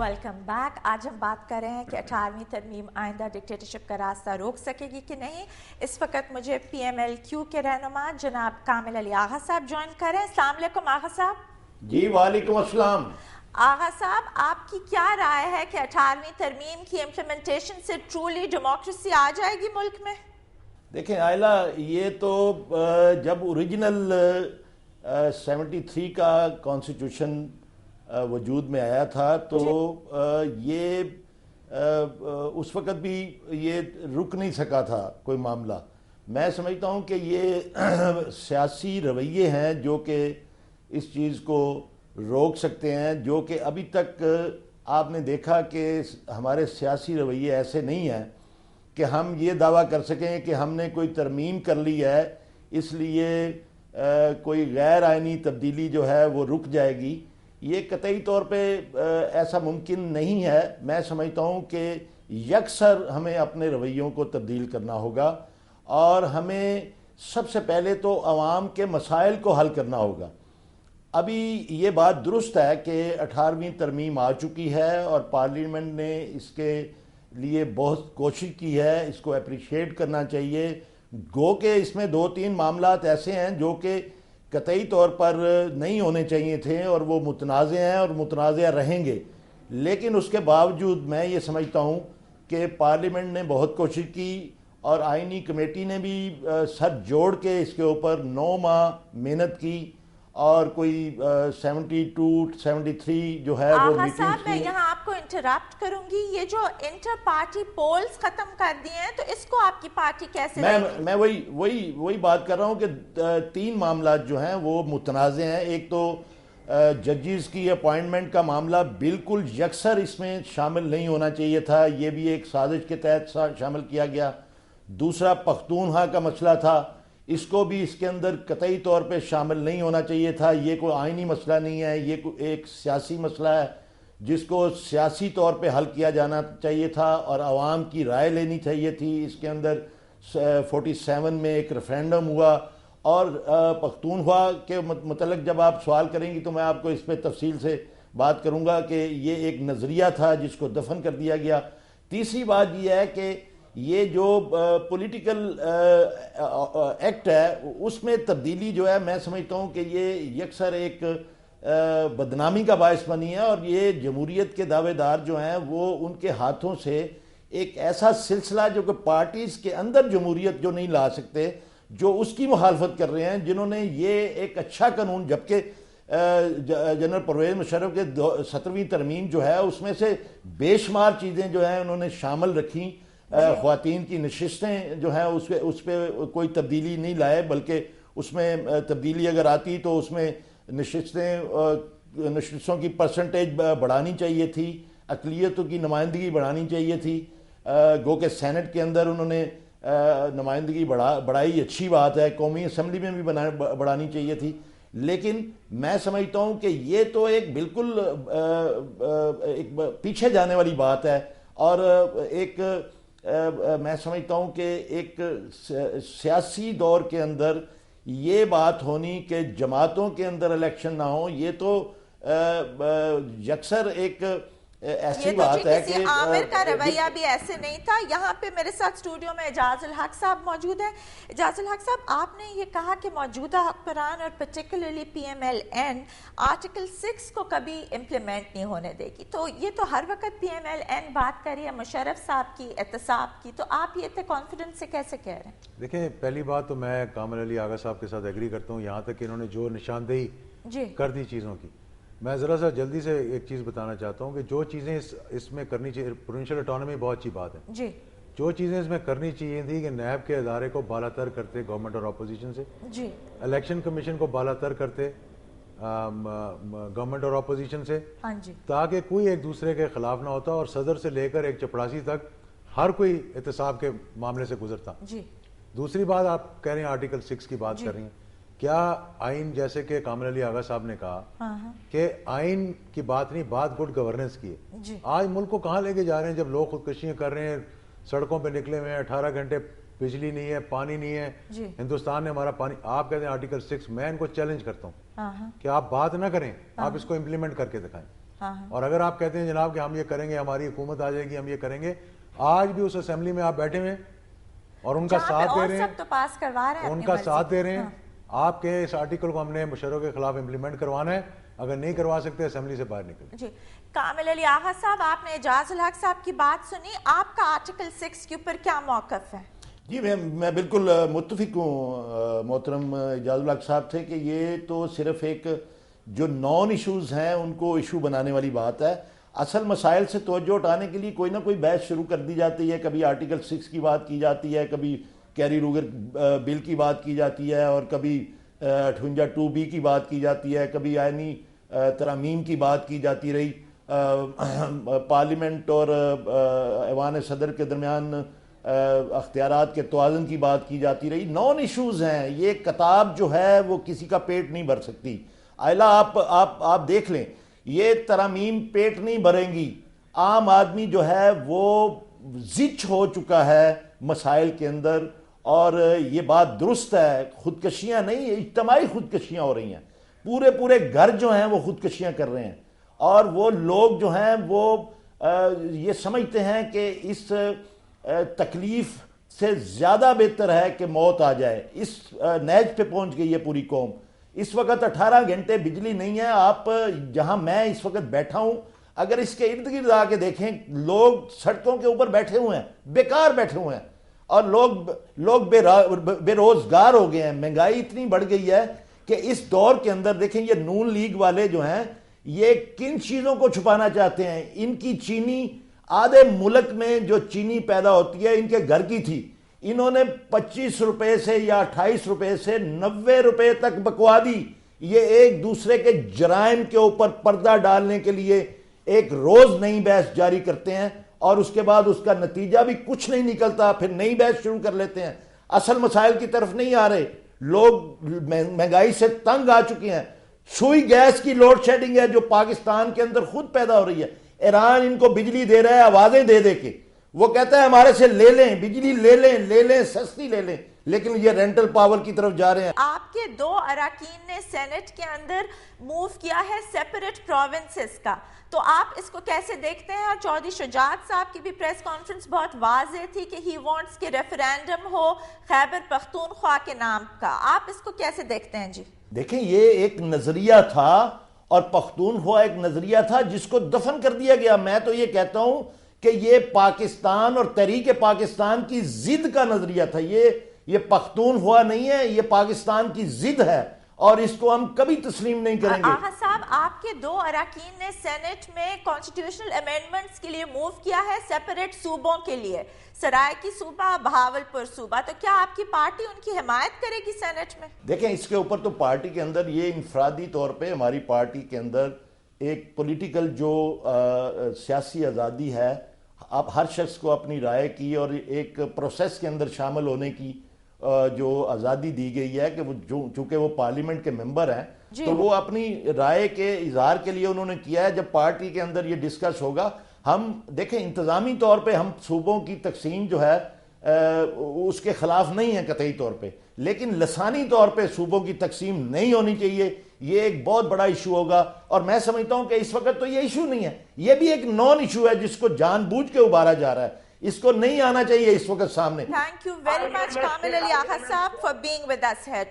Welcome back. आज हम बात कर रहे हैं कि 18वीं तरमीम आइंदा डिक्टेटरशिप का रास्ता रोक सकेगी कि नहीं। इस वक्त मुझे PMLQ के रहनुमा जनाब कामिल अली आगा साहब ज्वाइन कर रहे हैं। अस्सलाम वालेकुम आगा साहब। जी वालेकुम अस्सलाम। आगा साहब, आपकी क्या राय है कि 18वीं तरमीम की इम्प्लीमेंटेशन से ट्रूली डेमोक्रेसी आ जाएगी मुल्क में? देखें आयला, ये तो जब ओरिजिनल 73 का कॉन्स्टिट्यूशन वजूद में आया था तो ये उस वक़्त भी ये रुक नहीं सका था कोई मामला। मैं समझता हूँ कि ये सियासी रवैये हैं जो कि इस चीज़ को रोक सकते हैं, जो कि अभी तक आपने देखा कि हमारे सियासी रवैये ऐसे नहीं हैं कि हम ये दावा कर सकें कि हमने कोई तरमीम कर ली है इसलिए कोई गैर आइनी तब्दीली जो है वो रुक जाएगी। ये कतई तौर पे ऐसा मुमकिन नहीं है। मैं समझता हूँ कि यकसर हमें अपने रवैयों को तब्दील करना होगा और हमें सबसे पहले तो आवाम के मसाइल को हल करना होगा। अभी ये बात दुरुस्त है कि 18वीं तरमीम आ चुकी है और पार्लियामेंट ने इसके लिए बहुत कोशिश की है, इसको अप्रिशिएट करना चाहिए। गो के इसमें 2-3 मामलात ऐसे हैं जो कि कतई तौर पर नहीं होने चाहिए थे और वो मुतनाज़ हैं और मुतनाज़ रहेंगे, लेकिन उसके बावजूद मैं ये समझता हूँ कि पार्लियामेंट ने बहुत कोशिश की और आइनी कमेटी ने भी सर जोड़ के इसके ऊपर 9 माह मेहनत की और कोई 72-73 जो है वो मीटिंग साहब, मैं यहाँ आपको इंटरप्ट करूंगी। ये जो इंटर पार्टी पोल्स खत्म कर दिए हैं तो इसको आपकी पार्टी कैसे मैं वही बात कर रहा हूँ कि 3 मामला जो हैं वो मुतनाज़े हैं। एक तो जजेस की अपॉइंटमेंट का मामला बिल्कुल यकसर इसमें शामिल नहीं होना चाहिए था, ये भी एक साजिश के तहत शामिल किया गया। दूसरा पख्तूनख्वा का मसला था, इसको भी इसके अंदर कतई तौर पे शामिल नहीं होना चाहिए था। ये कोई आइनी मसला नहीं है, ये एक सियासी मसला है जिसको सियासी तौर पे हल किया जाना चाहिए था और आवाम की राय लेनी चाहिए थी। इसके अंदर 47 में एक रेफरेंडम हुआ और पख्तूनख्वा के मतलब जब आप सवाल करेंगी तो मैं आपको इस पर तफसील से बात करूँगा कि ये एक नज़रिया था जिसको दफन कर दिया गया। तीसरी बात यह है कि ये जो पॉलिटिकल एक्ट है उसमें तब्दीली जो है मैं समझता हूँ कि ये यकसर एक बदनामी का बायस बनी है और ये जमहूरियत के दावेदार जो हैं वो उनके हाथों से एक ऐसा सिलसिला जो कि पार्टीज के अंदर जमहूरियत जो नहीं ला सकते, जो उसकी मुखालफत कर रहे हैं, जिन्होंने ये एक अच्छा कानून, जबकि जनरल परवेज मुशर्रफ के 17वीं तरमीम जो है उसमें से बेशुमार चीज़ें जो हैं उन्होंने शामिल रखी। ख्वातीन की नशिस्तें जो हैं उस पर कोई तब्दीली नहीं लाए, बल्कि उसमें तब्दीली अगर आती तो उसमें नशिस्तों की परसेंटेज बढ़ानी चाहिए थी, अक़लियतों की नुमाइंदगी बढ़ानी चाहिए थी। गो के सेनेट के अंदर उन्होंने नुमाइंदगी बढ़ाई, अच्छी बात है, कौमी असम्बली में भी बढ़ानी चाहिए थी। लेकिन मैं समझता हूँ कि ये तो एक बिल्कुल एक पीछे जाने वाली बात है और एक मैं समझता हूँ कि एक सियासी दौर के अंदर ये बात होनी कि जमातों के अंदर इलेक्शन ना हो, ये तो यकसर एक ऐसी बात है कि आमिर का रवैया भी ऐसे नहीं था। यहाँ पे मेरे साथ स्टूडियो में एजाज उल हक साहब मौजूद हैं। एजाज उल हक साहब, आपने ये कहा कि मौजूदा हुक्मरान और पर्टिकुलरली PMLN आर्टिकल 6 को कभी इम्प्लीमेंट नहीं होने देगी, तो ये तो हर वक्त PMLN बात कर रही है मुशर्रफ साहब की, एहतसाब की, तो आप ये इतने कॉन्फिडेंस से कैसे कह रहे हैं? देखें, पहली बात तो मैं कामिल अली आगा साहब के साथ एग्री करता हूँ। यहाँ तक कि इन्होंने जो निशानदेही कर दी चीज़ों की, मैं ज़रा सा जल्दी से एक चीज़ बताना चाहता हूँ कि जो चीज़ें इसमें करनी चाहिए, प्रोविंशियल ऑटोनॉमी बहुत अच्छी बात है जी, जो चीज़ें इसमें करनी चाहिए थी कि नैब के अदारे को बालातर करते गवर्नमेंट और अपोजिशन से जी, इलेक्शन कमीशन को बालातर करते गवर्नमेंट और अपोजिशन से, हाँ जी, ताकि कोई एक दूसरे के खिलाफ ना होता और सदर से लेकर एक चपड़ासी तक हर कोई एहतसाब के मामले से गुजरता जी। दूसरी बात, आप कह रहे हैं आर्टिकल 6 की बात कर रही हैं, क्या आइन, जैसे कि कामिल अली आगा साहब ने कहा कि आइन की बात नहीं, बात गुड गवर्नेंस की है। आज मुल्क को कहाँ लेके जा रहे हैं जब लोग खुदकुशियां कर रहे हैं, सड़कों पे निकले हुए हैं, 18 घंटे बिजली नहीं है, पानी नहीं है, हिंदुस्तान ने हमारा पानी, आप कहते हैं आर्टिकल 6, मैं इनको चैलेंज करता हूँ कि आप बात ना करें, आप इसको इम्प्लीमेंट करके दिखाएं। اور اگر آپ کہتے ہیں جناب کہ ہم یہ کریں گے, ہماری حکومت آ جائے گی, ہم یہ کریں گے, آج بھی اس اسمبلی میں آپ بیٹھے ہوئے اور ان کا ساتھ دے رہے ہیں, ان کا ساتھ دے رہے ہیں. آپ کے اس آرٹیکل کو ہم نے مشرف کے خلاف امپلیمنٹ کروانا ہے, اگر نہیں کروا سکتے اسمبلی سے باہر نکل. جی کامل علی آغا صاحب, آپ نے اعجاز الحق صاحب کی بات سنی, آپ کا آرٹیکل 6 کے اوپر کیا موقف ہے؟ جی میں بالکل متفق ہوں محترم اعجاز الحق صاحب تھے کہ یہ تو صرف ایک جو نان ایشوز ہیں ان کو ایشو بنانے والی بات ہے. اصل مسائل سے توجہ اٹھانے کے لیے کوئی نہ کوئی بحث شروع کر دی جاتی ہے. کبھی آرٹیکل 6 کی بات کی جاتی ہے, کبھی کیری روگر بل کی بات کی جاتی ہے, اور کبھی 58(2)B کی بات کی جاتی ہے, کبھی آئینی ترامیم کی بات کی جاتی رہی. پارلیمنٹ اور ایوان صدر کے درمیان اختیارات کے توازن کی بات کی جاتی رہی. نان ایشوز ہیں, یہ کتاب جو ہے وہ کسی کا پیٹ نہیں بھر سکتی. آئلہ آپ دیکھ لیں, یہ ترامیم پیٹ نہیں بھریں گی. عام آدمی جو ہے وہ زچ ہو چکا ہے مسائل کے اندر, اور یہ بات درست ہے, خودکشیاں نہیں, اجتماعی خودکشیاں ہو رہی ہیں. پورے گھر جو ہیں وہ خودکشیاں کر رہے ہیں, اور وہ لوگ جو ہیں وہ یہ سمجھتے ہیں کہ اس تکلیف سے زیادہ بہتر ہے کہ موت آ جائے. اس نیج پہ پہنچ گئی ہے پوری قوم. اس وقت 18 گھنٹے بجلی نہیں ہے. آپ جہاں میں اس وقت بیٹھا ہوں, اگر اس کے ارد گرد آ کے دیکھیں, لوگ سڑکوں کے اوپر بیٹھے ہوئے ہیں, بیکار بیٹھے ہوئے ہیں, اور لوگ بے روزگار ہو گئے ہیں. مہنگائی اتنی بڑھ گئی ہے کہ اس دور کے اندر دیکھیں یہ نون لیگ والے جو ہیں یہ کن چیزوں کو چھپانا چاہتے ہیں. ان کی چینی آدھے ملک میں جو چینی پیدا ہوتی ہے ان کے گھر کی تھی, انہوں نے 25 روپے سے یا 28 روپے سے 90 روپے تک بکوا دی. یہ ایک دوسرے کے جرائم کے اوپر پردہ ڈالنے کے لیے ایک روز نئی بحث جاری کرتے ہیں, اور اس کے بعد اس کا نتیجہ بھی کچھ نہیں نکلتا, پھر نئی بحث شروع کر لیتے ہیں. اصل مسائل کی طرف نہیں آ رہے. لوگ مہنگائی سے تنگ آ چکے ہیں. سوئی گیس کی لوڈ شیڈنگ ہے جو پاکستان کے اندر خود پیدا ہو رہی ہے. ایران ان کو بجلی دے رہا ہے آوازیں دے دے کے, وہ کہتا ہے ہمارے سے لے لیں بجلی, لے لیں سستی لے لیں, لیکن یہ رینٹل پاور کی طرف جا رہے ہیں. آپ کے 2 اراکین نے سینٹ کے اندر موو کیا ہے سیپریٹ پروونسز کا, تو آپ اس کو کیسے دیکھتے ہیں؟ اور چودھری شجاعت صاحب کی بھی پریس کانفرنس بہت واضح تھی کہ ہی وانٹس کہ ریفرینڈم ہو خیبر پختونخوا کے نام کا. آپ اس کو کیسے دیکھتے ہیں؟ جی دیکھیں, یہ ایک نظریہ تھا, اور پختونخوا ایک نظریہ تھا جس کو دفن کر دیا گیا. میں تو یہ کہتا ہوں کہ یہ پاکستان اور تحریک پاکستان کی ضد کا نظریہ تھا. یہ پختونخوا نہیں ہے, یہ پاکستان کی ضد ہے, اور اس کو ہم کبھی تسلیم نہیں کریں گے. آغا صاحب, آپ کے 2 اراکین نے سینٹ میں کانسٹیٹیوشنل امینڈمنٹس کے لیے موو کیا ہے سیپریٹ صوبوں کے لیے, سرائیکی صوبہ, بہاولپور صوبہ, تو کیا آپ کی پارٹی ان کی حمایت کرے گی سینٹ میں؟ دیکھیں, اس کے اوپر تو پارٹی کے اندر یہ انفرادی طور پہ ہماری پارٹی کے اندر ایک پولیٹیکل جو سیاسی آزادی ہے, آپ ہر شخص کو اپنی رائے کی اور ایک پروسیس کے اندر شامل ہونے کی جو آزادی دی گئی ہے, کہ وہ چونکہ وہ پارلیمنٹ کے ممبر ہیں تو وہ اپنی رائے کے اظہار کے لیے انہوں نے کیا ہے. جب پارٹی کے اندر یہ ڈسکس ہوگا, ہم دیکھیں انتظامی طور پہ ہم صوبوں کی تقسیم جو ہے اس کے خلاف نہیں ہیں قطعی طور پہ, لیکن لسانی طور پہ صوبوں کی تقسیم نہیں ہونی چاہیے. یہ ایک بہت بڑا ایشو ہوگا, اور میں سمجھتا ہوں کہ اس وقت تو یہ ایشو نہیں ہے, یہ بھی ایک نان ایشو ہے جس کو جان بوجھ کے ابھارا جا رہا ہے. اس کو نہیں آنا چاہیے اس وقت سامنے. Thank you very much Kamil Ali Agha sahab for being with us hair.